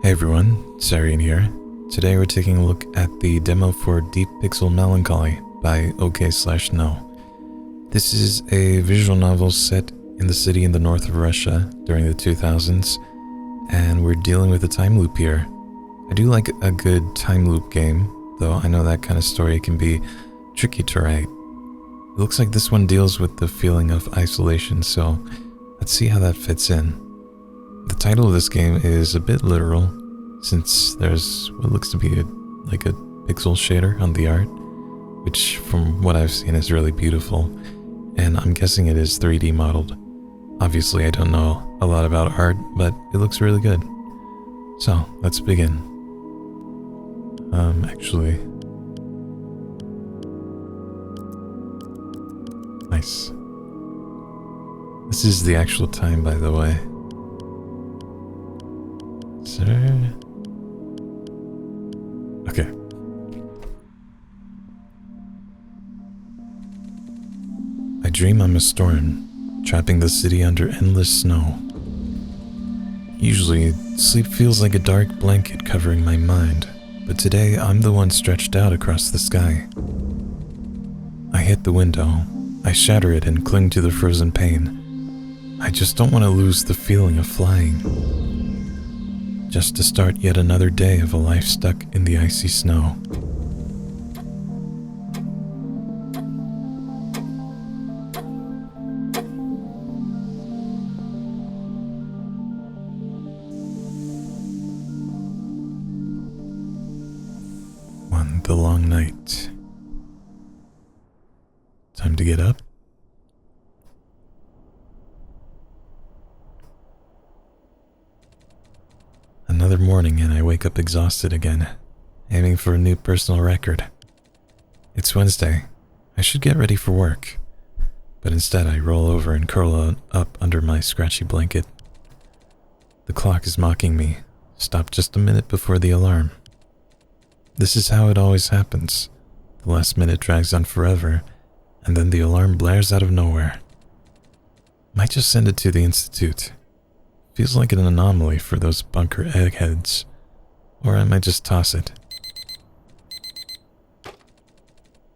Hey everyone, Sarian here. Today we're taking a look at the demo for Deep Pixel Melancholy by OK/No. This is a visual novel set in the city in the north of Russia during the 2000s, and we're dealing with a time loop here. I do like a good time loop game, though I know that kind of story can be tricky to write. It looks like this one deals with the feeling of isolation, so let's see how that fits in. The title of this game is a bit literal, since there's what looks to be like a pixel shader on the art, which from what I've seen is really beautiful, and I'm guessing it is 3D modeled. Obviously I don't know a lot about art, but it looks really good. So, let's begin. Actually... Nice. This is the actual time, by the way. Sir? Okay. I dream I'm a storm, trapping the city under endless snow. Usually, sleep feels like a dark blanket covering my mind, but today I'm the one stretched out across the sky. I hit the window, I shatter it and cling to the frozen pane. I just don't want to lose the feeling of flying. Just to start yet another day of a life stuck in the icy snow. The long night. Time to get up. Another morning and I wake up exhausted again, aiming for a new personal record. It's Wednesday. I should get ready for work, but instead I roll over and curl up under my scratchy blanket. The clock is mocking me, stopped just a minute before the alarm. This is how it always happens. The last minute drags on forever, and then the alarm blares out of nowhere. Might just send it to the institute. Feels like an anomaly for those bunker eggheads. Or I might just toss it.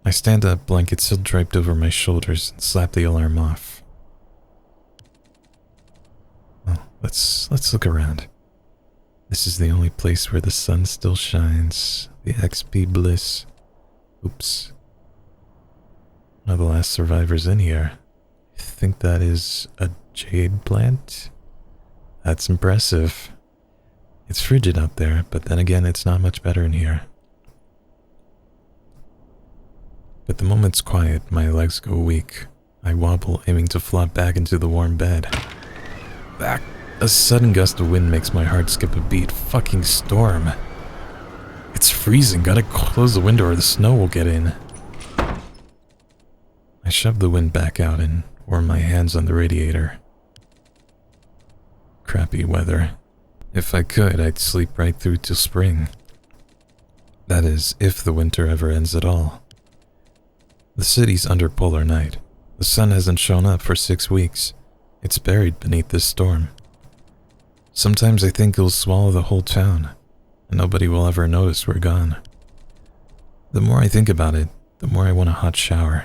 I stand up, blanket still draped over my shoulders, and slap the alarm off. Well, let's look around. This is the only place where the sun still shines. The XP bliss. Oops. One of the last survivors in here. I think that is a jade plant? That's impressive. It's frigid out there, but then again it's not much better in here. But the moment's quiet, my legs go weak. I wobble, aiming to flop back into the warm bed. Back! A sudden gust of wind makes my heart skip a beat. Fucking storm. It's freezing, gotta close the window or the snow will get in. I shove the wind back out and warm my hands on the radiator. Crappy weather. If I could, I'd sleep right through till spring. That is, if the winter ever ends at all. The city's under polar night. The sun hasn't shown up for 6 weeks. It's buried beneath this storm. Sometimes I think it'll swallow the whole town, and nobody will ever notice we're gone. The more I think about it, the more I want a hot shower.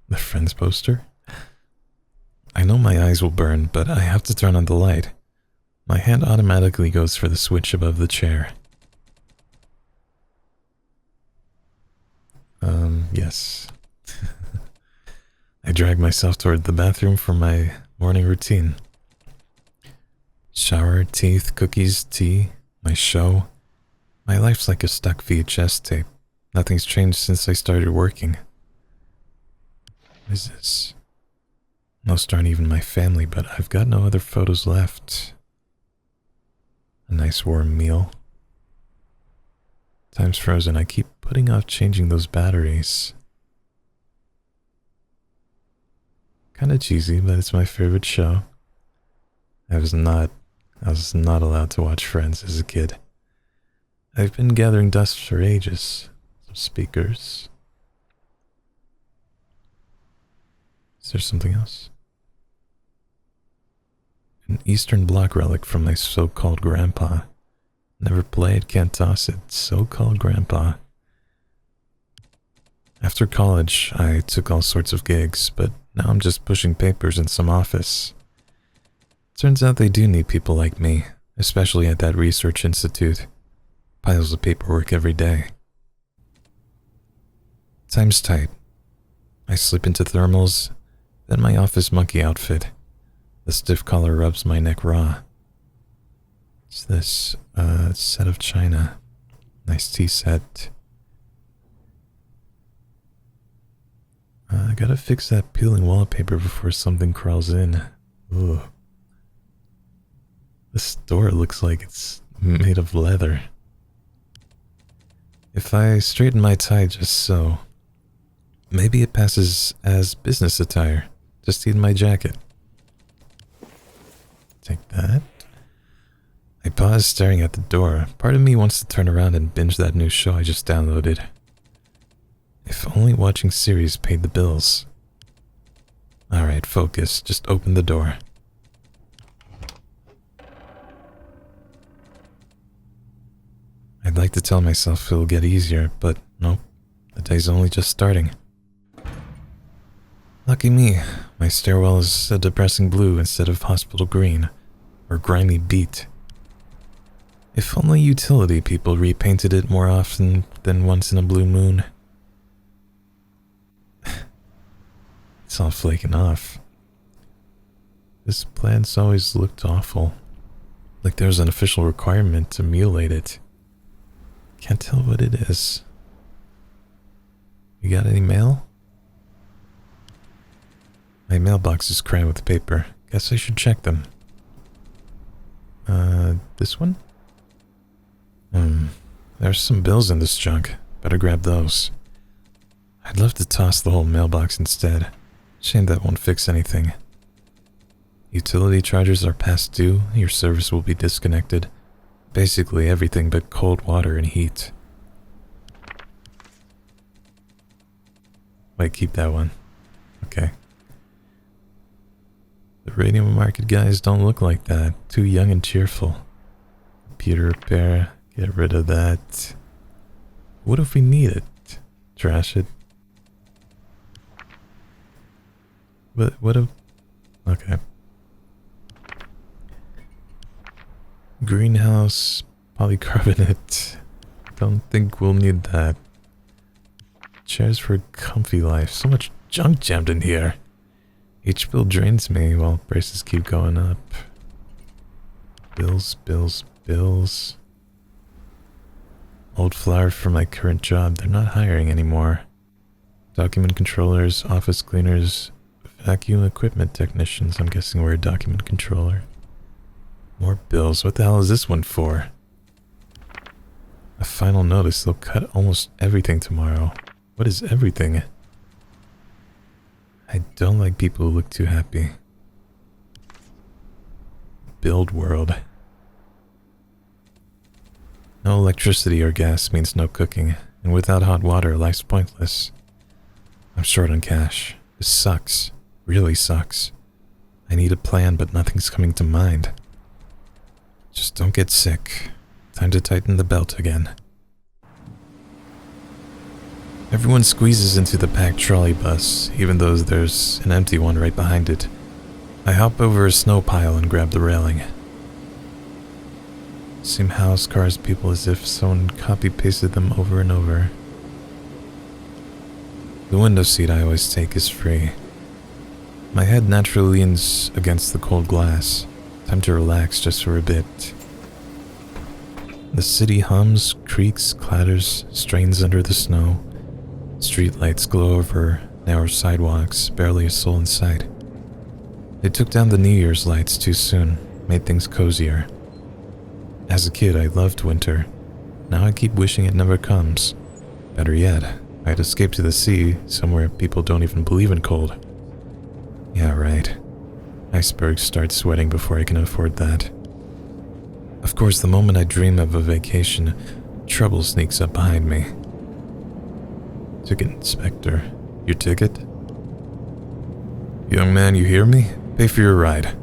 The Friends poster? I know my eyes will burn, but I have to turn on the light. My hand automatically goes for the switch above the chair. Yes. I drag myself toward the bathroom for my morning routine. Shower, teeth, cookies, tea, my show. My life's like a stuck VHS tape. Nothing's changed since I started working. What is this? Most aren't even my family, but I've got no other photos left. A nice warm meal. Time's frozen. I keep putting off changing those batteries. Kinda cheesy, but it's my favorite show. I was not allowed to watch Friends as a kid. I've been gathering dust for ages. Some speakers. Is there something else? An Eastern Bloc relic from my so-called grandpa. Never played, can't toss it. So-called grandpa. After college, I took all sorts of gigs, but now I'm just pushing papers in some office. Turns out they do need people like me, especially at that research institute. Piles of paperwork every day. Time's tight. I slip into thermals, then my office monkey outfit. The stiff collar rubs my neck raw. What's this? Set of china. Nice tea set. I gotta fix that peeling wallpaper before something crawls in. Ooh. This door looks like it's made of leather. If I straighten my tie just so, maybe it passes as business attire. Just need my jacket. Take that. I pause staring at the door. Part of me wants to turn around and binge that new show I just downloaded. If only watching series paid the bills. Alright, focus. Just open the door. I'd like to tell myself it'll get easier, but nope. The day's only just starting. Lucky me, my stairwell is a depressing blue instead of hospital green, or grimy beet. If only utility people repainted it more often than once in a blue moon. It's all flaking off. This plant's always looked awful. Like there's an official requirement to mutilate it. Can't tell what it is. You got any mail? My mailbox is crammed with paper. Guess I should check them. This one? There's some bills in this junk. Better grab those. I'd love to toss the whole mailbox instead. Shame that won't fix anything. Utility charges are past due, your service will be disconnected. Basically everything but cold water and heat. Wait, keep that one. Okay. The radio market guys don't look like that. Too young and cheerful. Computer repair. Get rid of that. What if we need it? Trash it. What if... Okay. Greenhouse, polycarbonate. Don't think we'll need that. Chairs for a comfy life. So much junk jammed in here. Each bill drains me while prices keep going up. Bills, bills, bills. Old flyer for my current job. They're not hiring anymore. Document controllers, office cleaners, vacuum equipment technicians. I'm guessing we're a document controller. More bills. What the hell is this one for? A final notice. They'll cut almost everything tomorrow. What is everything? I don't like people who look too happy. Build world. No electricity or gas means no cooking, and without hot water, life's pointless. I'm short on cash. This sucks. Really sucks. I need a plan, but nothing's coming to mind. Just don't get sick. Time to tighten the belt again. Everyone squeezes into the packed trolley bus, even though there's an empty one right behind it. I hop over a snow pile and grab the railing. Same house, cars, people, as if someone copy-pasted them over and over. The window seat I always take is free. My head naturally leans against the cold glass. Time to relax just for a bit. The city hums, creaks, clatters, strains under the snow. Streetlights glow over narrow sidewalks, barely a soul in sight. They took down the New Year's lights too soon, made things cozier. As a kid, I loved winter. Now I keep wishing it never comes. Better yet, I'd escape to the sea, somewhere people don't even believe in cold. Yeah, right. Icebergs start sweating before I can afford that. Of course, the moment I dream of a vacation, trouble sneaks up behind me. Ticket inspector. Your ticket? Young man, you hear me? Pay for your ride.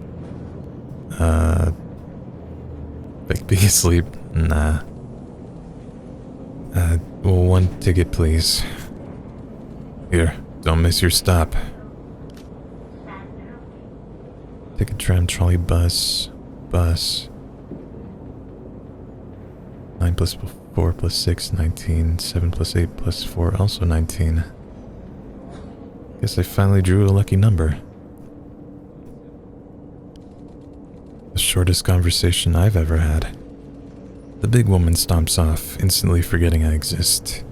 Fake being asleep? Nah. Well, one ticket, please. Here, don't miss your stop. Ticket, tram, trolley, bus. 9 plus 4 plus 6, 19. 7 plus 8 plus 4, also 19. Guess I finally drew a lucky number. The shortest conversation I've ever had. The big woman stomps off, instantly forgetting I exist.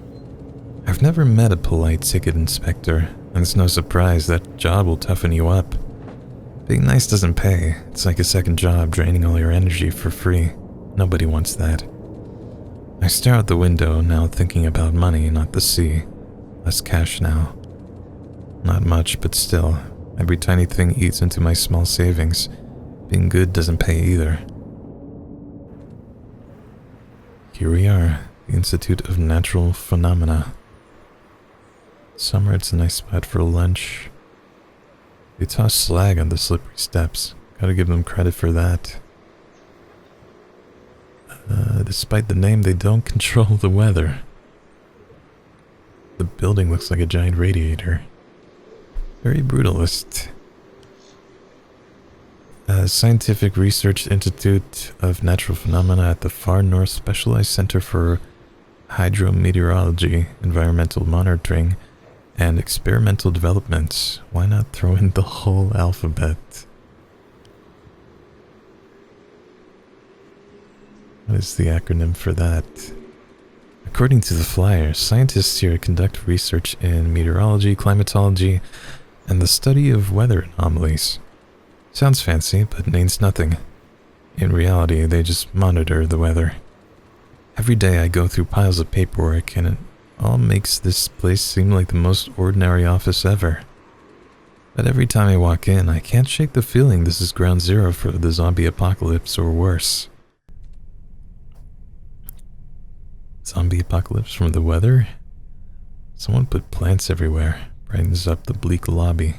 I've never met a polite ticket inspector, and it's no surprise that job will toughen you up. Being nice doesn't pay. It's like a second job draining all your energy for free. Nobody wants that. I stare out the window, now thinking about money, not the sea. Less cash now. Not much, but still. Every tiny thing eats into my small savings. Being good doesn't pay either. Here we are, the Institute of Natural Phenomena. Summer, it's a nice spot for lunch. They toss slag on the slippery steps. Gotta give them credit for that. Despite the name, they don't control the weather. The building looks like a giant radiator. Very brutalist. Scientific Research Institute of Natural Phenomena at the Far North Specialized Center for Hydrometeorology, Environmental Monitoring, and Experimental Development. Why not throw in the whole alphabet? What is the acronym for that? According to the flyer, scientists here conduct research in meteorology, climatology, and the study of weather anomalies. Sounds fancy, but means nothing. In reality, they just monitor the weather. Every day I go through piles of paperwork, and it all makes this place seem like the most ordinary office ever. But every time I walk in, I can't shake the feeling this is ground zero for the zombie apocalypse or worse. Zombie apocalypse from the weather? Someone put plants everywhere, brightens up the bleak lobby.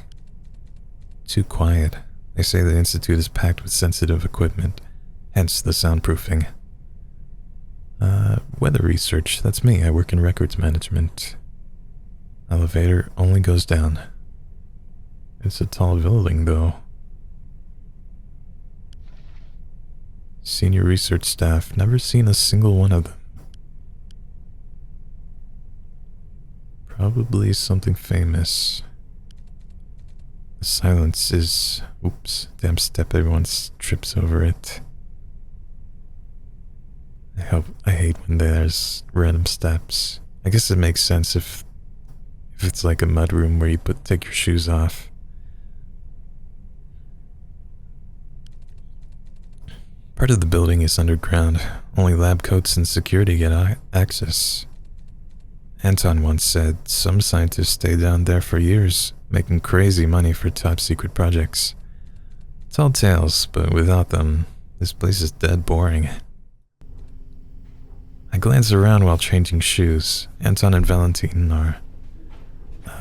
Too quiet. They say the institute is packed with sensitive equipment, hence the soundproofing. Weather research, that's me, I work in records management. Elevator only goes down. It's a tall building, though. Senior research staff, never seen a single one of them. Probably something famous. The silence is... Oops, damn step, everyone trips over it. I hate when there's random steps. I guess it makes sense if it's like a mudroom where you take your shoes off. Part of the building is underground. Only lab coats and security get access. Anton once said some scientists stay down there for years, making crazy money for top secret projects. Tall tales, but without them, this place is dead boring. I glance around while changing shoes. Anton and Valentine are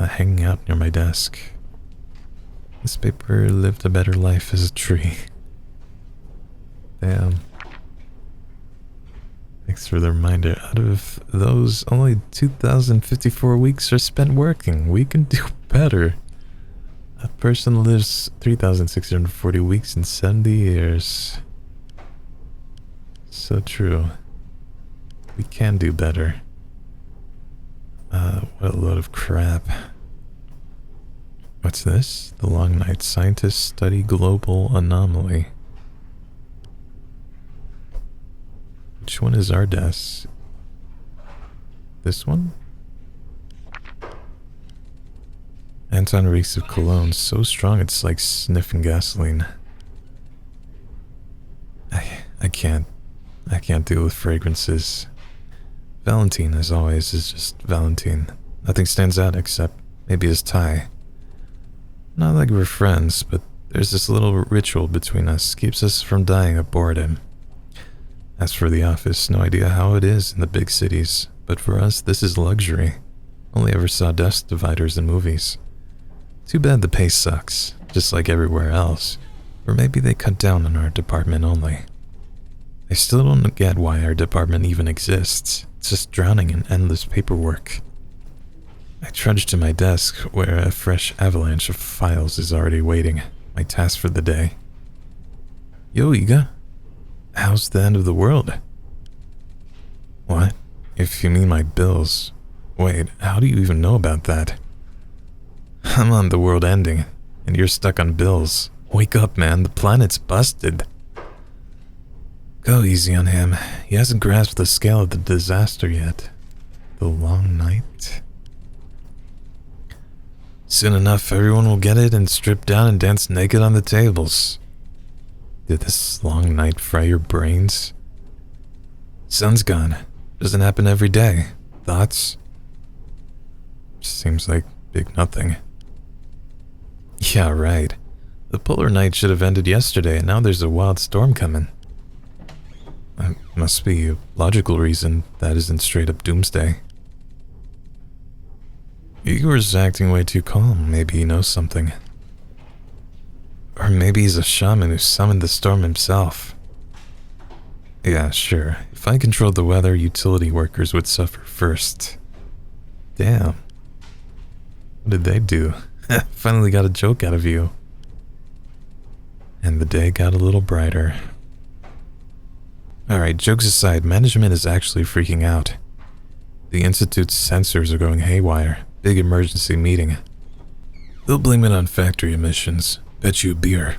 hanging out near my desk. This paper lived a better life as a tree. Damn. Thanks for the reminder. Out of those, only 2,054 weeks are spent working. We can do better. A person lives 3,640 weeks in 70 years. So true. We can do better. What a load of crap. What's this? The long night. Scientists study global anomaly. Which one is our desk? This one? Anton reeks of cologne, so strong it's like sniffing gasoline. I can't deal with fragrances. Valentine, as always, is just Valentine. Nothing stands out except maybe his tie. Not like we're friends, but there's this little ritual between us, keeps us from dying of boredom. As for the office, no idea how it is in the big cities, but for us this is luxury. Only ever saw desk dividers in movies. Too bad the pay sucks, just like everywhere else. Or maybe they cut down on our department only. I still don't get why our department even exists. It's just drowning in endless paperwork. I trudge to my desk where a fresh avalanche of files is already waiting, my task for the day. Yo, Iga. How's the end of the world? What? If you mean my bills. Wait, how do you even know about that? I'm on the world ending, and you're stuck on bills. Wake up, man, the planet's busted. Go easy on him. He hasn't grasped the scale of the disaster yet. The long night. Soon enough, everyone will get it and strip down and dance naked on the tables. Did this long night fry your brains? Sun's gone. Doesn't happen every day. Thoughts? Seems like big nothing. Yeah, right. The polar night should have ended yesterday, and now there's a wild storm coming. Must be a logical reason that isn't straight up doomsday. Igor's acting way too calm. Maybe he knows something. Or maybe he's a shaman who summoned the storm himself. Yeah, sure. If I controlled the weather, utility workers would suffer first. Damn. What did they do? Finally got a joke out of you. And the day got a little brighter. Alright, jokes aside, management is actually freaking out. The Institute's sensors are going haywire. Big emergency meeting. They'll blame it on factory emissions. Bet you a beer.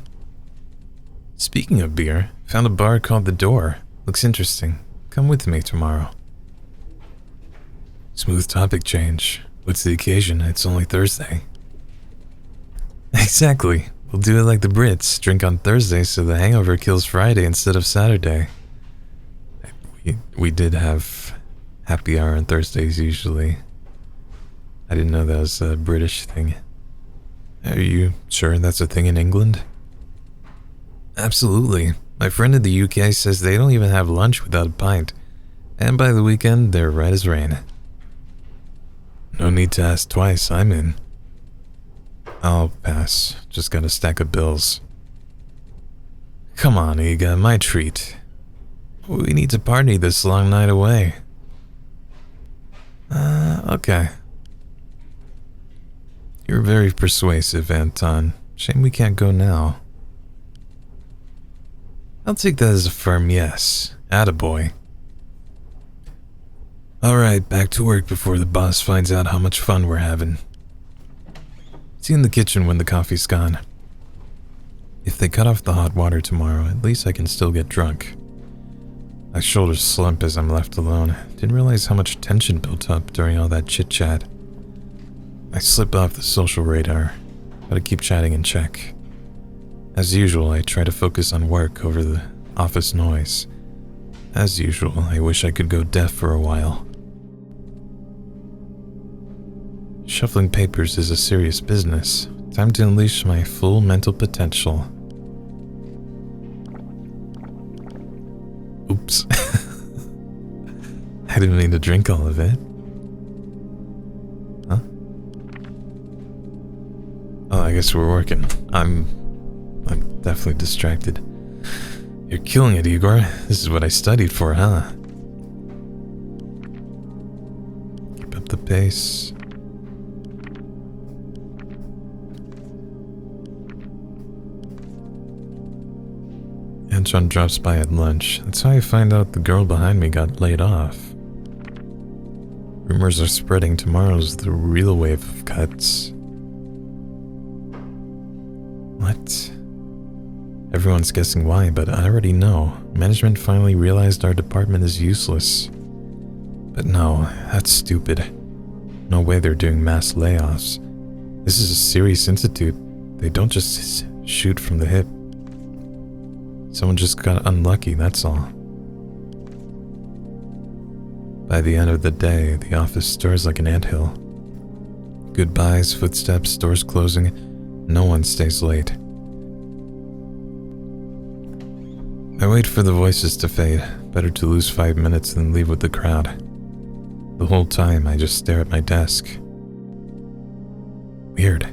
Speaking of beer, found a bar called The Door. Looks interesting. Come with me tomorrow. Smooth topic change. What's the occasion? It's only Thursday. Exactly. We'll do it like the Brits. Drink on Thursday so the hangover kills Friday instead of Saturday. We did have happy hour on Thursdays usually. I didn't know that was a British thing. Are you sure that's a thing in England? Absolutely. My friend in the UK says they don't even have lunch without a pint. And by the weekend, they're right as rain. No need to ask twice, I'm in. I'll pass. Just got a stack of bills. Come on, Iga, my treat. We need to party this long night away. Okay. You're very persuasive, Anton. Shame we can't go now. I'll take that as a firm yes. Attaboy. Alright, back to work before the boss finds out how much fun we're having. See you in the kitchen when the coffee's gone. If they cut off the hot water tomorrow, at least I can still get drunk. My shoulders slump as I'm left alone. Didn't realize how much tension built up during all that chit-chat. I slip off the social radar. Gotta keep chatting in check. As usual, I try to focus on work over the office noise. As usual, I wish I could go deaf for a while. Shuffling papers is a serious business. Time to unleash my full mental potential. Oops. I didn't mean to drink all of it. Huh? Oh, I guess we're working. I'm definitely distracted. You're killing it, Igor. This is what I studied for, huh? Keep up the pace. Anton drops by at lunch. That's how I find out the girl behind me got laid off. Rumors are spreading tomorrow's the real wave of cuts. What? Everyone's guessing why, but I already know. Management finally realized our department is useless. But no, that's stupid. No way they're doing mass layoffs. This is a serious institute. They don't just shoot from the hip. Someone just got unlucky, that's all. By the end of the day, the office stirs like an anthill. Goodbyes, footsteps, doors closing. No one stays late. I wait for the voices to fade. Better to lose 5 minutes than leave with the crowd. The whole time, I just stare at my desk. Weird.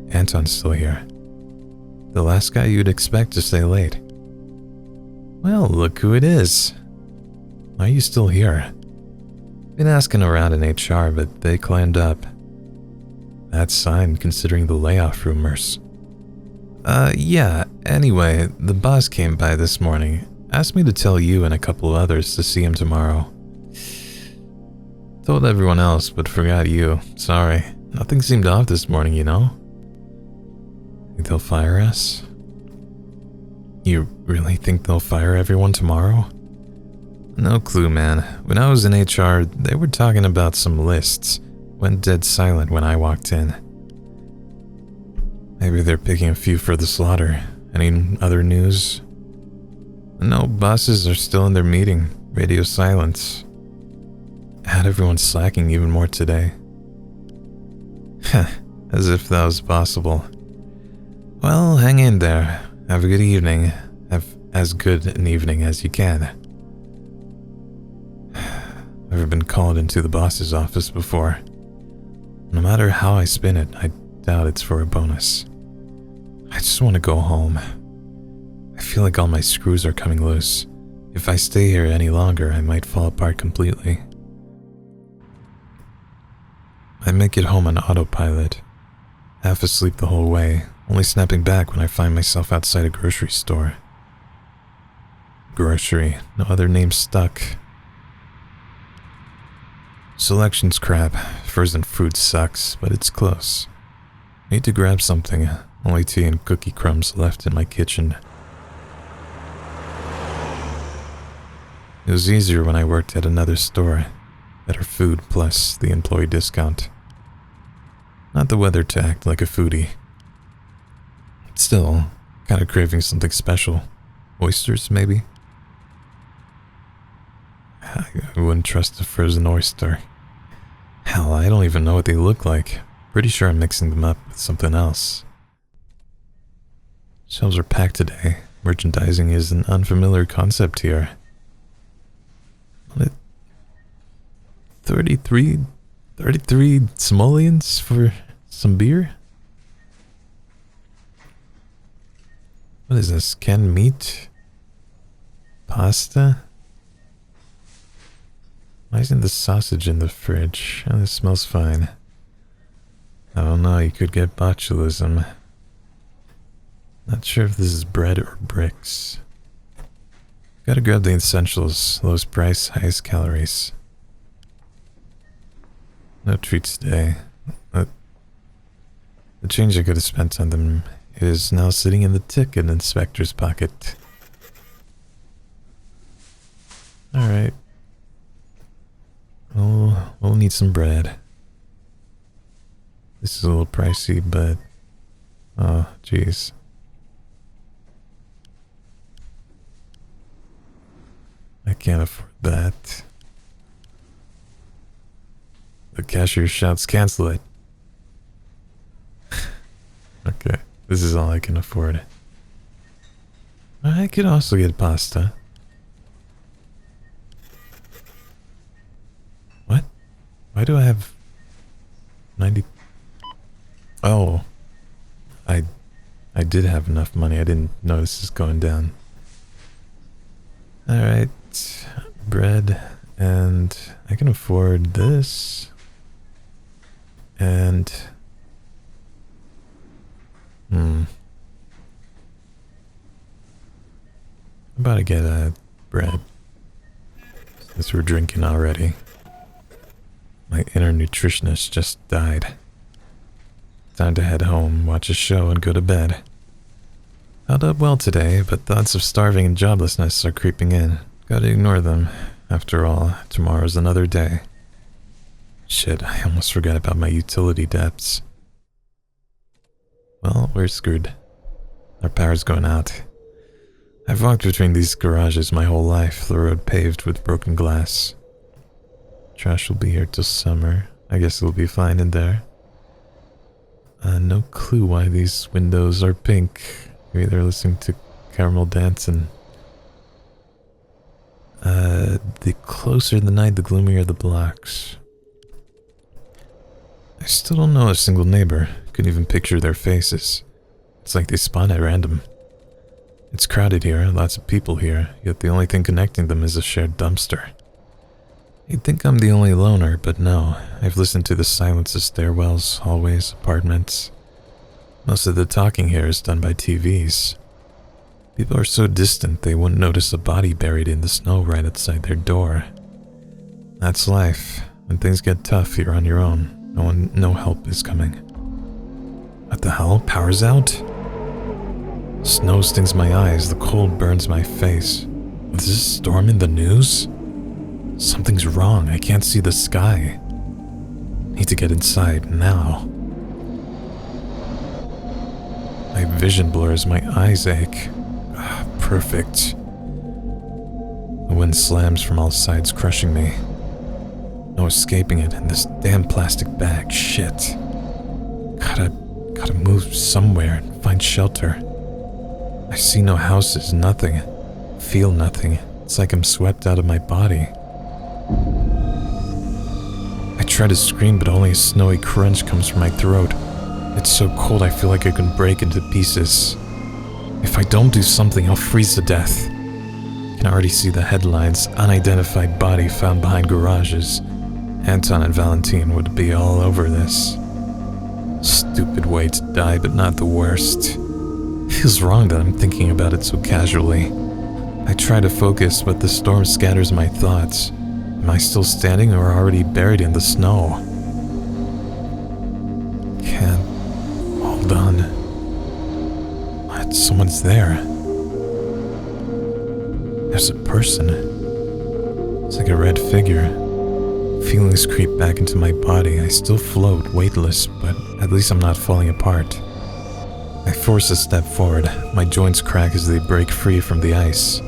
Anton's still here. The last guy you'd expect to stay late. Well, look who it is. Why are you still here? Been asking around in HR, but they climbed up. Bad sign considering the layoff rumors. Yeah, anyway, the boss came by this morning. Asked me to tell you and a couple others to see him tomorrow. Told everyone else, but forgot you. Sorry. Nothing seemed off this morning, you know? Think they'll fire us? You really think they'll fire everyone tomorrow? No clue, man. When I was in HR, they were talking about some lists. Went dead silent when I walked in. Maybe they're picking a few for the slaughter. Any other news? No, bosses are still in their meeting. Radio silence. Had everyone slacking even more today. As if that was possible. Well, hang in there. Have a good evening. Have as good an evening as you can. Ever been called into the boss's office before? No matter how I spin it, I doubt it's for a bonus. I just want to go home. I feel like all my screws are coming loose. If I stay here any longer, I might fall apart completely. I make it home on autopilot, half asleep the whole way, only snapping back when I find myself outside a grocery store. Grocery, no other name stuck. Selection's crap. Frozen food sucks, but it's close. Need to grab something. Only tea and cookie crumbs left in my kitchen. It was easier when I worked at another store. Better food plus the employee discount. Not the weather to act like a foodie. Still, kind of craving something special. Oysters, maybe? I wouldn't trust a frozen oyster. Hell, I don't even know what they look like. Pretty sure I'm mixing them up with something else. Shelves are packed today. Merchandising is an unfamiliar concept here. What? 33 simoleons for some beer? What is this? Canned meat? Pasta? Why isn't the sausage in the fridge? Oh, this smells fine. I don't know, you could get botulism. Not sure if this is bread or bricks. Gotta grab the essentials, lowest price, highest calories. No treats today. The change I could have spent on them is now sitting in the ticket inspector's pocket. Alright. We'll need some bread. This is a little pricey, but... oh, jeez. I can't afford that. The cashier shouts, cancel it. Okay, this is all I can afford. I could also get pasta. What? Why do I have 90? Oh, I did have enough money. I didn't notice this going down. Alright, bread, and I can afford this. And I'm about to get a bread since we're drinking already. My inner nutritionist just died. Time to head home, watch a show, and go to bed. Held up well today, but thoughts of starving and joblessness are creeping in. Gotta ignore them. After all, tomorrow's another day. Shit, I almost forgot about my utility debts. Well, we're screwed. Our power's going out. I've walked between these garages my whole life, the road paved with broken glass. Trash will be here till summer. I guess it'll be fine in there. No clue why these windows are pink. Maybe they're listening to Caramel Dancing. The closer the night, the gloomier the blocks. I still don't know a single neighbor. Couldn't even picture their faces. It's like they spawn at random. It's crowded here, lots of people here, yet the only thing connecting them is a shared dumpster. You'd think I'm the only loner, but no. I've listened to the silence of stairwells, hallways, apartments. Most of the talking here is done by TVs. People are so distant they wouldn't notice a body buried in the snow right outside their door. That's life. When things get tough, you're on your own. No help is coming. What the hell? Power's out? Snow stings my eyes, the cold burns my face. Was this storm in the news? Something's wrong, I can't see the sky. Need to get inside, now. My vision blurs, my eyes ache. Perfect. The wind slams from all sides, crushing me. No escaping it in this damn plastic bag, shit. Gotta move somewhere and find shelter. I see no houses, nothing. Feel nothing. It's like I'm swept out of my body. I try to scream, but only a snowy crunch comes from my throat. It's so cold I feel like I can break into pieces. If I don't do something, I'll freeze to death. I can already see the headlines, unidentified body found behind garages. Anton and Valentine would be all over this. Stupid way to die, but not the worst. Feels wrong that I'm thinking about it so casually. I try to focus, but the storm scatters my thoughts. Am I still standing or already buried in the snow? Can't. Hold on. What? Someone's there. There's a person. It's like a red figure. Feelings creep back into my body. I still float, weightless, but at least I'm not falling apart. I force a step forward. My joints crack as they break free from the ice.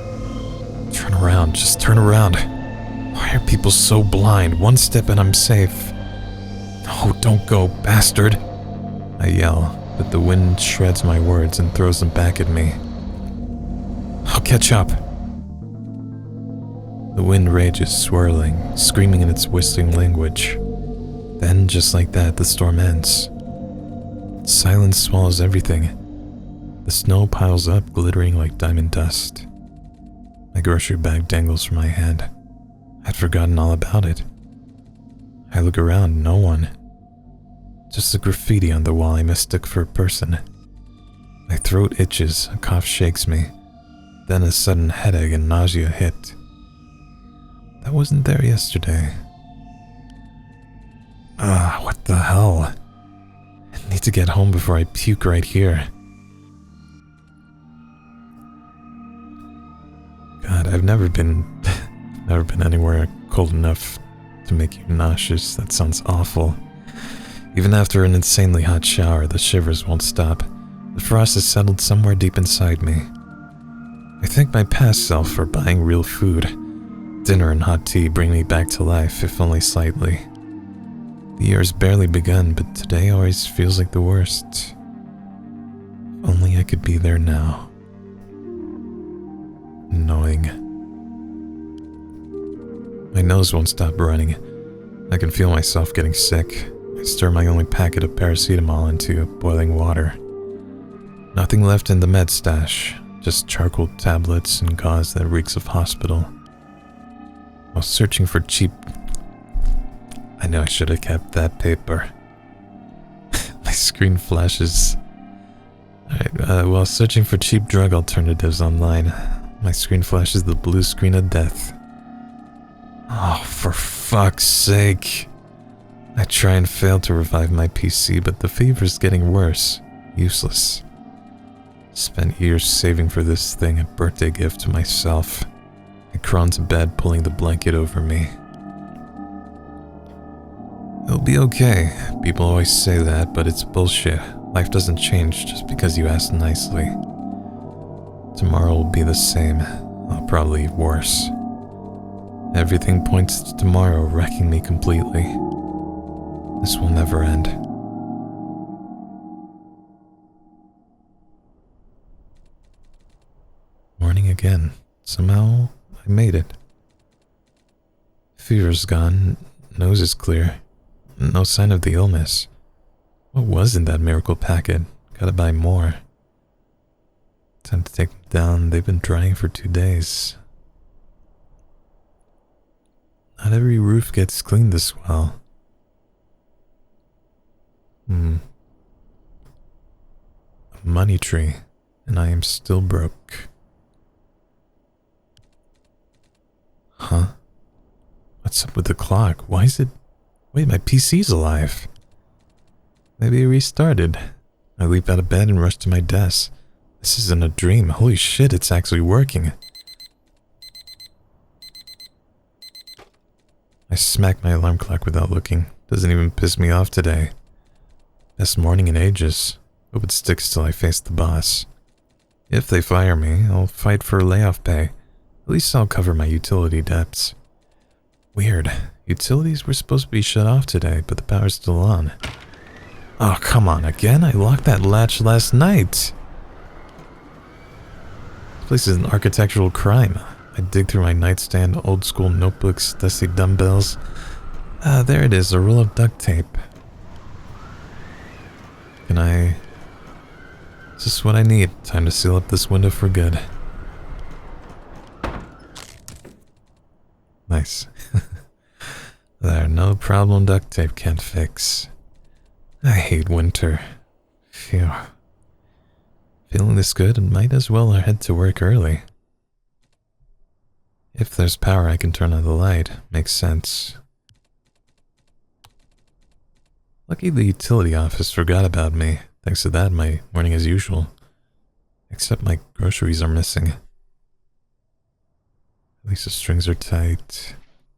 Turn around, just turn around. Why are people so blind? One step and I'm safe. No, don't go, bastard. I yell, but the wind shreds my words and throws them back at me. I'll catch up. The wind rages, swirling, screaming in its whistling language. Then, just like that, the storm ends. Silence swallows everything. The snow piles up, glittering like diamond dust. My grocery bag dangles from my hand. I'd forgotten all about it. I look around, no one. Just the graffiti on the wall I mistook for a person. My throat itches, a cough shakes me. Then a sudden headache and nausea hit. That wasn't there yesterday. What the hell? I need to get home before I puke right here. God, I've never been anywhere cold enough to make you nauseous. That sounds awful. Even after an insanely hot shower, the shivers won't stop. The frost has settled somewhere deep inside me. I thank my past self for buying real food. Dinner and hot tea bring me back to life, if only slightly. The year's barely begun, but today always feels like the worst. If only I could be there now. Annoying. My nose won't stop running. I can feel myself getting sick. I stir my only packet of paracetamol into boiling water. Nothing left in the med stash, just charcoal tablets and gauze that reeks of hospital. While searching for cheap... I know I should have kept that paper. My screen flashes. Alright, while searching for cheap drug alternatives online, my screen flashes the blue screen of death. Oh, for fuck's sake. I try and fail to revive my PC, but the fever's getting worse. Useless. Spent years saving for this thing, a birthday gift to myself. I crawl into bed, pulling the blanket over me. It'll be okay. People always say that, but it's bullshit. Life doesn't change just because you ask nicely. Tomorrow will be the same, probably worse. Everything points to tomorrow wrecking me completely. This will never end. Morning again. Somehow, I made it. Fever's gone, nose is clear. No sign of the illness. What was in that miracle packet? Gotta buy more. Time to take them down. They've been drying for 2 days. Not every roof gets cleaned this well. A money tree, and I am still broke. Huh? What's up with the clock? Why is it... Wait, my PC's alive. Maybe it restarted. I leap out of bed and rush to my desk. This isn't a dream. Holy shit, it's actually working. I smack my alarm clock without looking. Doesn't even piss me off today. Best morning in ages. Hope it sticks till I face the boss. If they fire me, I'll fight for layoff pay. At least I'll cover my utility debts. Weird. Utilities were supposed to be shut off today, but the power's still on. Oh, come on, again? I locked that latch last night. This place is an architectural crime. I dig through my nightstand, old school notebooks, dusty dumbbells. Ah, there it is, a roll of duct tape. Can I... Is this what I need? Time to seal up this window for good. Nice. There, no problem duct tape can't fix. I hate winter. Phew. Feeling this good, and might as well head to work early. If there's power, I can turn on the light. Makes sense. Lucky the utility office forgot about me. Thanks to that, my morning as usual. Except my groceries are missing. At least the strings are tight.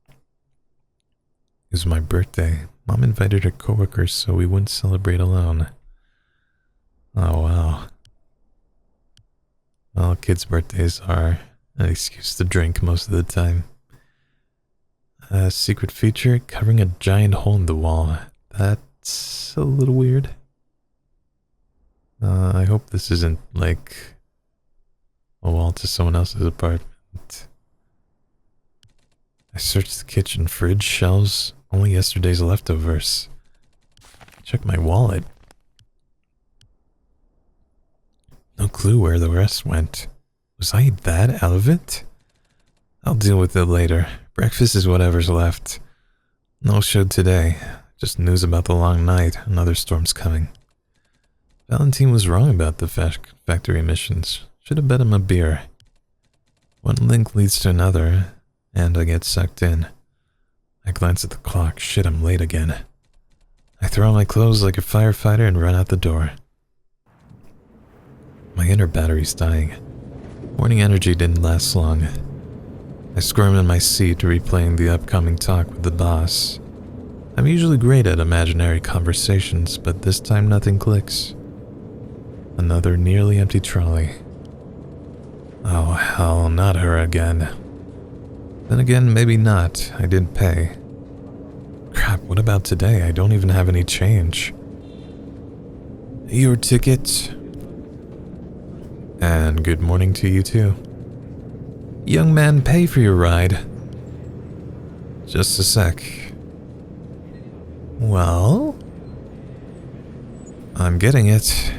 It was my birthday. Mom invited her coworkers so we wouldn't celebrate alone. Oh wow. Well, kids' birthdays are an excuse to drink most of the time. A secret feature covering a giant hole in the wall. That's a little weird. I hope this isn't like a wall to someone else's apartment. I searched the kitchen, fridge, shelves, only yesterday's leftovers. Check my wallet. No clue where the rest went. Was I that out of it? I'll deal with it later. Breakfast is whatever's left. No show today. Just news about the long night. Another storm's coming. Valentine was wrong about the factory emissions. Should have bet him a beer. One link leads to another, and I get sucked in. I glance at the clock. Shit, I'm late again. I throw on my clothes like a firefighter and run out the door. My inner battery's dying. Morning energy didn't last long. I squirm in my seat, replaying the upcoming talk with the boss. I'm usually great at imaginary conversations, but this time nothing clicks. Another nearly empty trolley. Oh hell, not her again. Then again, maybe not. I didn't pay. Crap, what about today? I don't even have any change. Your ticket. And good morning to you too. Young man, pay for your ride. Just a sec. Well? I'm getting it.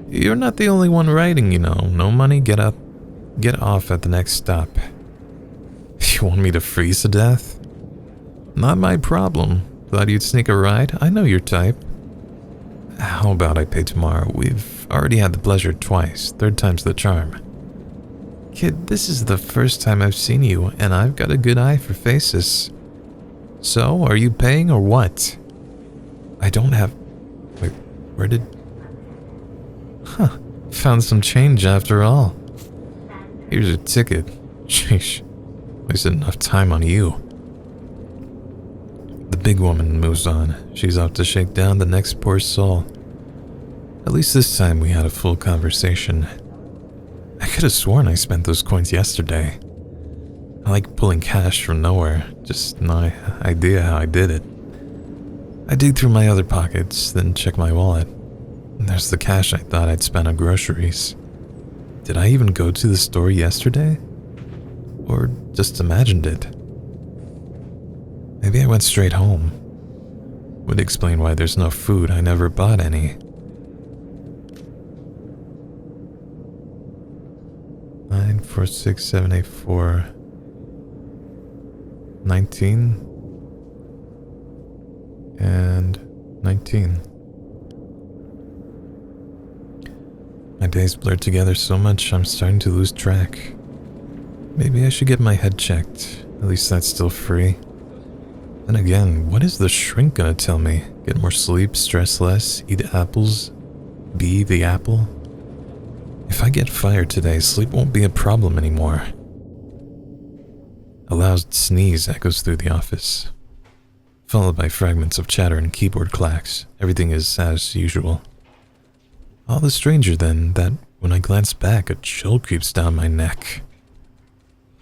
You're not the only one riding, you know. No money, get off at the next stop. You want me to freeze to death? Not my problem. Thought you'd sneak a ride? I know your type. How about I pay tomorrow? We've already had the pleasure twice. Third time's the charm. Kid, this is the first time I've seen you, and I've got a good eye for faces. So, are you paying or what? I don't have... Wait, where did... Huh, found some change after all. Here's a ticket. Sheesh, wasted enough time on you. The big woman moves on. She's out to shake down the next poor soul. At least this time we had a full conversation. I could have sworn I spent those coins yesterday. I like pulling cash from nowhere, just no idea how I did it. I dig through my other pockets, then check my wallet. There's the cash I thought I'd spent on groceries. Did I even go to the store yesterday? Or just imagined it? Maybe I went straight home. Would explain why there's no food. I never bought any. 784 19 and 19. My days blurred together so much I'm starting to lose track. Maybe I should get my head checked. At least that's still free. Then again, what is the shrink gonna tell me? Get more sleep, stress less, eat apples, be the apple? If I get fired today, sleep won't be a problem anymore. A loud sneeze echoes through the office, followed by fragments of chatter and keyboard clacks. Everything is as usual. All the stranger then that when I glance back, a chill creeps down my neck.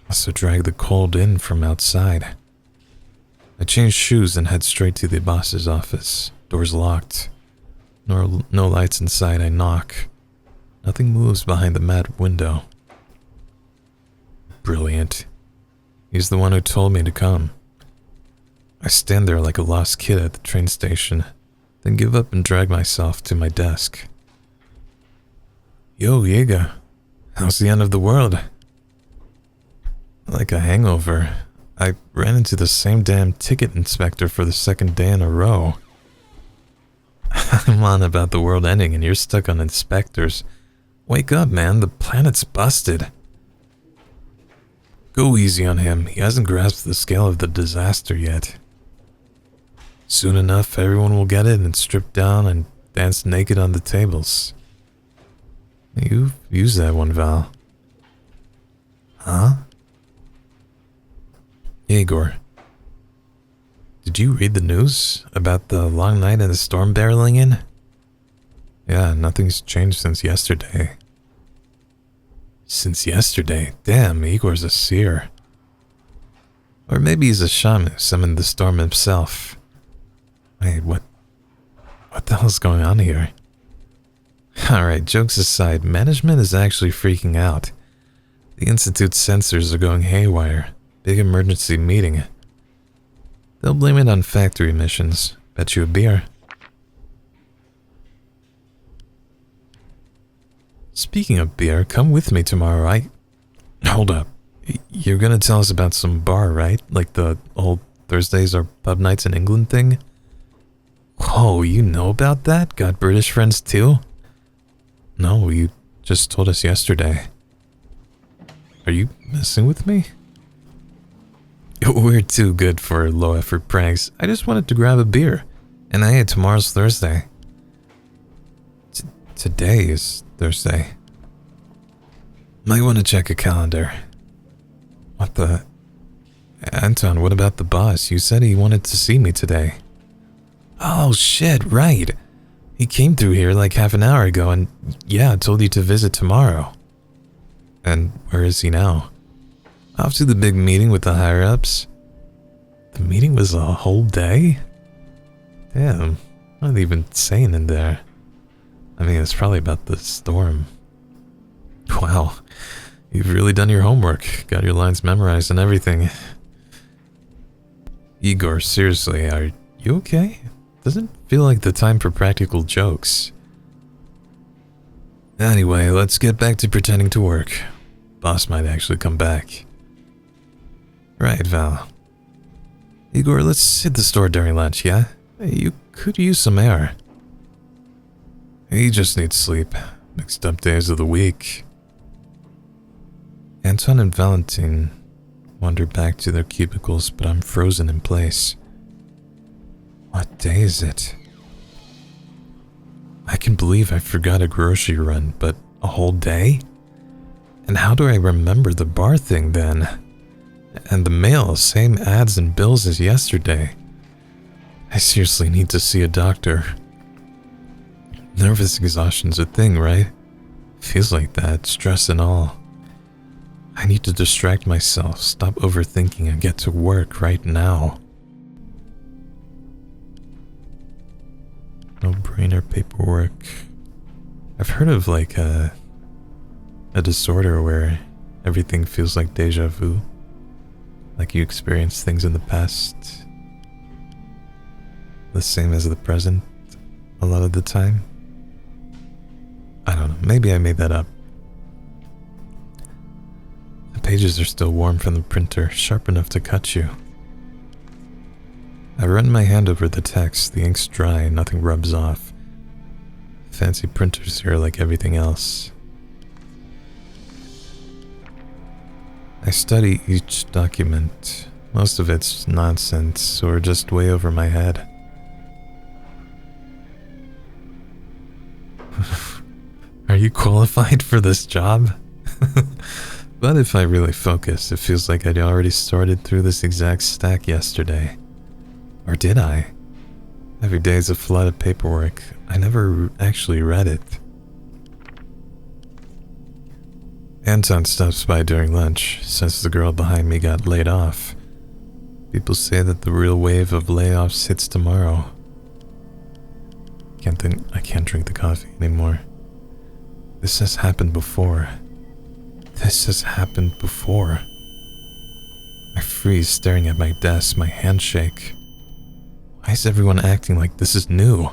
Must have dragged the cold in from outside. I change shoes and head straight to the boss's office. Door's locked. No lights inside. I knock. Nothing moves behind the matte window. Brilliant. He's the one who told me to come. I stand there like a lost kid at the train station, then give up and drag myself to my desk. Yo, Jaeger. How's the end of the world? Like a hangover. I ran into the same damn ticket inspector for the second day in a row. I'm on about the world ending and you're stuck on inspectors. Wake up, man. The planet's busted. Go easy on him. He hasn't grasped the scale of the disaster yet. Soon enough, everyone will get it and strip down and dance naked on the tables. You've used that one, Val. Huh? Igor, did you read the news about the long night and the storm barreling in? Yeah, nothing's changed since yesterday. Since yesterday? Damn, Igor's a seer. Or maybe he's a shaman who summoned the storm himself. Wait, what the hell's going on here? Alright, jokes aside, management is actually freaking out. The Institute's sensors are going haywire. Big emergency meeting. They'll blame it on factory emissions. Bet you a beer. Speaking of beer, come with me tomorrow. Hold up. You're gonna tell us about some bar, right? Like the old Thursdays are pub nights in England thing? Whoa, you know about that? Got British friends too? No, you just told us yesterday. Are you messing with me? We're too good for low-effort pranks. I just wanted to grab a beer. And hey, tomorrow's Thursday. Today is Thursday. Might want to check a calendar. What the... Anton, what about the boss? You said he wanted to see me today. Oh shit, right. He came through here like half an hour ago and yeah, told you to visit tomorrow. And where is he now? Off to the big meeting with the higher-ups. The meeting was a whole day? Damn, not even sane in there. I mean, it's probably about the storm. Wow, you've really done your homework. Got your lines memorized and everything. Igor, seriously, are you okay? Doesn't feel like the time for practical jokes. Anyway, let's get back to pretending to work. Boss might actually come back. Right, Val. Igor, let's hit the store during lunch, yeah? Hey, you could use some air. He just needs sleep. Mixed up days of the week. Anton and Valentine wander back to their cubicles, but I'm frozen in place. What day is it? I can believe I forgot a grocery run, but a whole day? And how do I remember the bar thing then? And the mail, same ads and bills as yesterday. I seriously need to see a doctor. Nervous exhaustion's a thing, right? Feels like that, stress and all. I need to distract myself, stop overthinking and get to work right now. No-brainer paperwork. I've heard of like a disorder where everything feels like deja vu. Like you experience things in the past the same as the present a lot of the time. I don't know, maybe I made that up. pages are still warm from the printer, sharp enough to cut you. I run my hand over the text, the ink's dry, nothing rubs off. Fancy printers here like everything else. I study each document. Most of it's nonsense or just way over my head. Are you qualified for this job? But if I really focus, it feels like I'd already sorted through this exact stack yesterday. Or did I? Every day's a flood of paperwork. I never actually read it. Anton stops by during lunch, says the girl behind me got laid off. People say that the real wave of layoffs hits tomorrow. I can't drink the coffee anymore. This has happened before. This has happened before. I freeze staring at my desk, my hands shake. Why is everyone acting like this is new?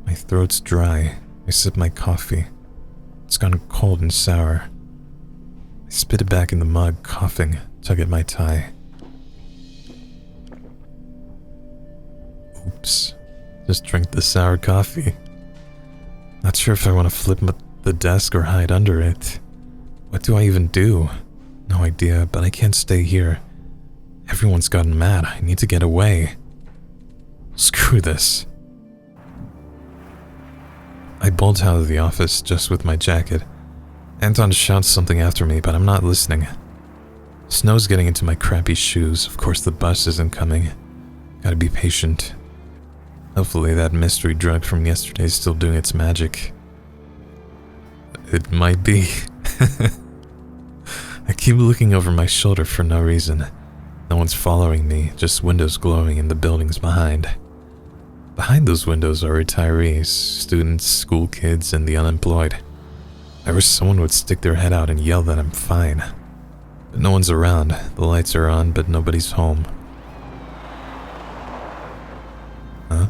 My throat's dry. I sip my coffee. It's gone cold and sour. I spit it back in the mug, coughing, tug at my tie. Oops. Just drink the sour coffee. Not sure if I want to flip the desk or hide under it. What do I even do? No idea, but I can't stay here. Everyone's gotten mad. I need to get away. Screw this. I bolt out of the office just with my jacket. Anton shouts something after me, but I'm not listening. Snow's getting into my crappy shoes. Of course the bus isn't coming. Gotta be patient. Hopefully that mystery drug from yesterday is still doing its magic. It might be. I keep looking over my shoulder for no reason. No one's following me, just windows glowing in the buildings behind. Behind those windows are retirees, students, school kids, and the unemployed. I wish someone would stick their head out and yell that I'm fine. But no one's around. The lights are on, but nobody's home. Huh?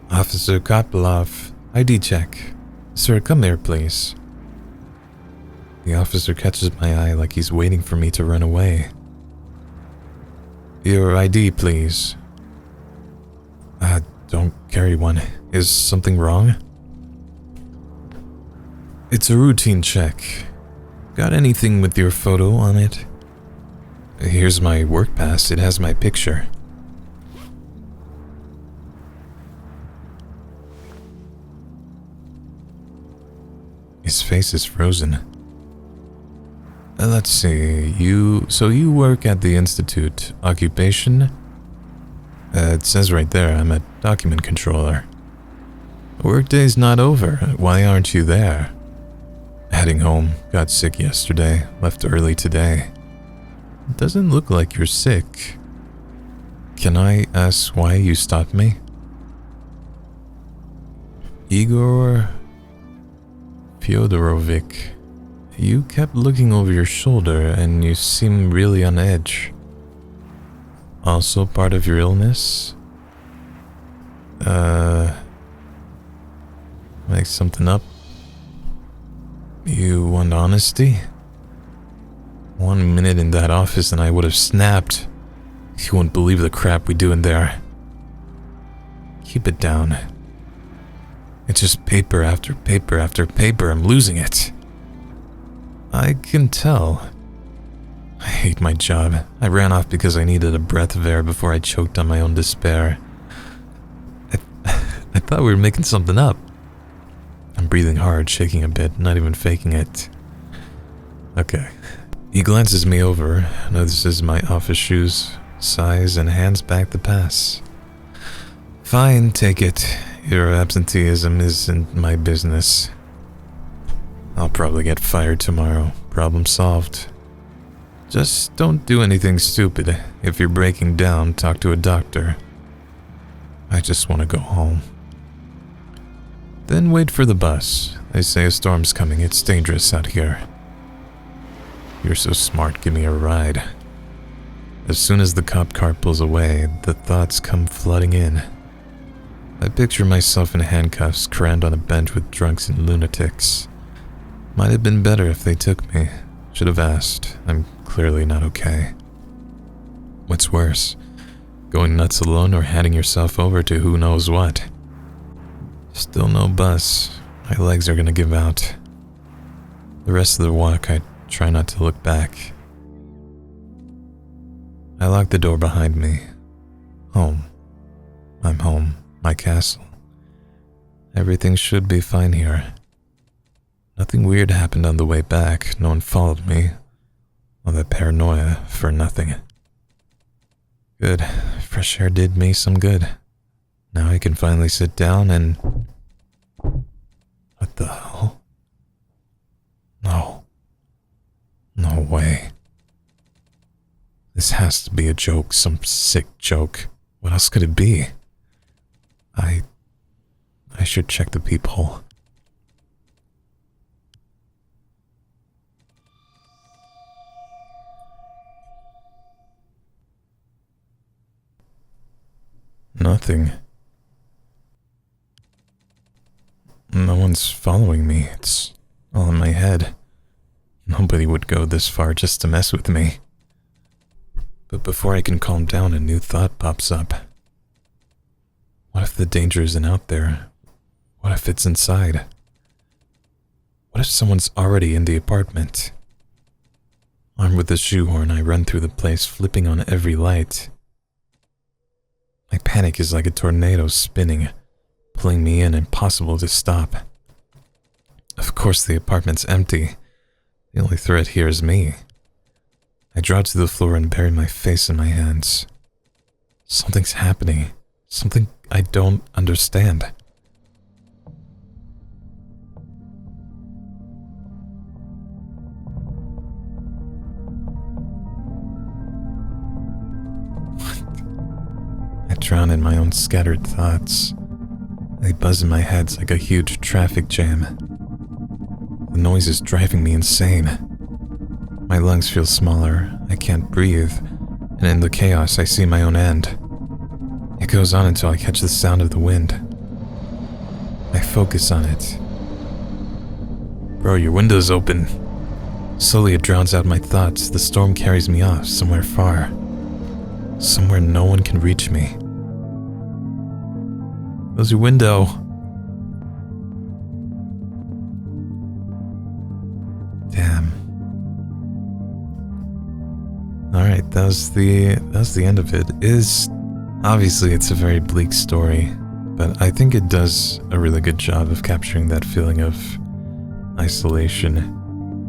Officer Kopilov, ID check. Sir, come here, please. The officer catches my eye like he's waiting for me to run away. Your ID, please. Don't carry one. Is something wrong? It's a routine check. Got anything with your photo on it? Here's my work pass. It has my picture. His face is frozen. Let's see, so you work at the Institute. Occupation? It says right there, I'm a document controller. Workday's not over. Why aren't you there? Heading home. Got sick yesterday. Left early today. It doesn't look like you're sick. Can I ask why you stopped me? Igor Fyodorovic. You kept looking over your shoulder and you seem really on edge. Also part of your illness? Make something up? You want honesty? 1 minute in that office and I would have snapped. You wouldn't believe the crap we do in there. Keep it down. It's just paper after paper after paper. I'm losing it. I can tell. I hate my job. I ran off because I needed a breath of air before I choked on my own despair. I thought we were making something up. I'm breathing hard, shaking a bit, not even faking it. Okay. He glances me over, notices my office shoes, sighs, and hands back the pass. Fine, take it. Your absenteeism isn't my business. I'll probably get fired tomorrow. Problem solved. Just don't do anything stupid. If you're breaking down, talk to a doctor. I just want to go home. Then wait for the bus. They say a storm's coming. It's dangerous out here. You're so smart, give me a ride. As soon as the cop car pulls away, the thoughts come flooding in. I picture myself in handcuffs, crammed on a bench with drunks and lunatics. Might have been better if they took me. Should have asked. I'm clearly not okay. What's worse, going nuts alone or handing yourself over to who knows what? Still no bus. My legs are gonna give out. The rest of the walk, I try not to look back. I lock the door behind me. Home. I'm home. My castle. Everything should be fine here. Nothing weird happened on the way back. No one followed me. All that paranoia for nothing. Good. Fresh air did me some good. Now I can finally sit down and... What the hell? No. No way. This has to be a joke, some sick joke. What else could it be? I should check the peephole. Nothing. No one's following me. It's all in my head. Nobody would go this far just to mess with me. But before I can calm down, a new thought pops up. What if the danger isn't out there? What if it's inside? What if someone's already in the apartment? Armed with a shoehorn, I run through the place, flipping on every light. My panic is like a tornado spinning, pulling me in, impossible to stop. Of course, the apartment's empty. The only threat here is me. I drop to the floor and bury my face in my hands. Something's happening. Something I don't understand. What? I drown in my own scattered thoughts. They buzz in my head like a huge traffic jam. The noise is driving me insane. My lungs feel smaller, I can't breathe, and in the chaos I see my own end. It goes on until I catch the sound of the wind. I focus on it. Bro, your window's open. Slowly it drowns out my thoughts. The storm carries me off somewhere far. Somewhere no one can reach me. Close your window. Damn. Alright, that was the end of it. Obviously it's a very bleak story, but I think it does a really good job of capturing that feeling of isolation.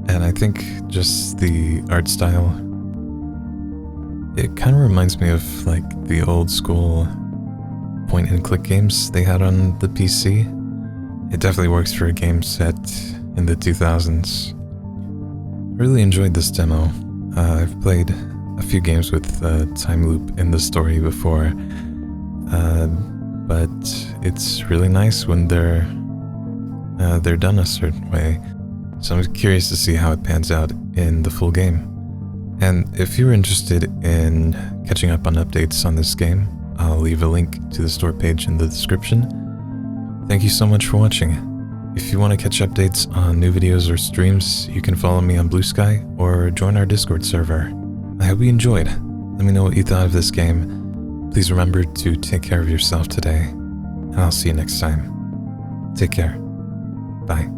And I think just the art style, it kind of reminds me of like the old school point and click games they had on the PC. It definitely works for a game set in the 2000s. I really enjoyed this demo. I've played a few games with time loop in the story before, but it's really nice when they're done a certain way. So I'm curious to see how it pans out in the full game. And if you're interested in catching up on updates on this game, I'll leave a link to the store page in the description. Thank you so much for watching. If you want to catch updates on new videos or streams, you can follow me on Blue Sky or join our Discord server. I hope you enjoyed. Let me know what you thought of this game. Please remember to take care of yourself today, and I'll see you next time. Take care. Bye.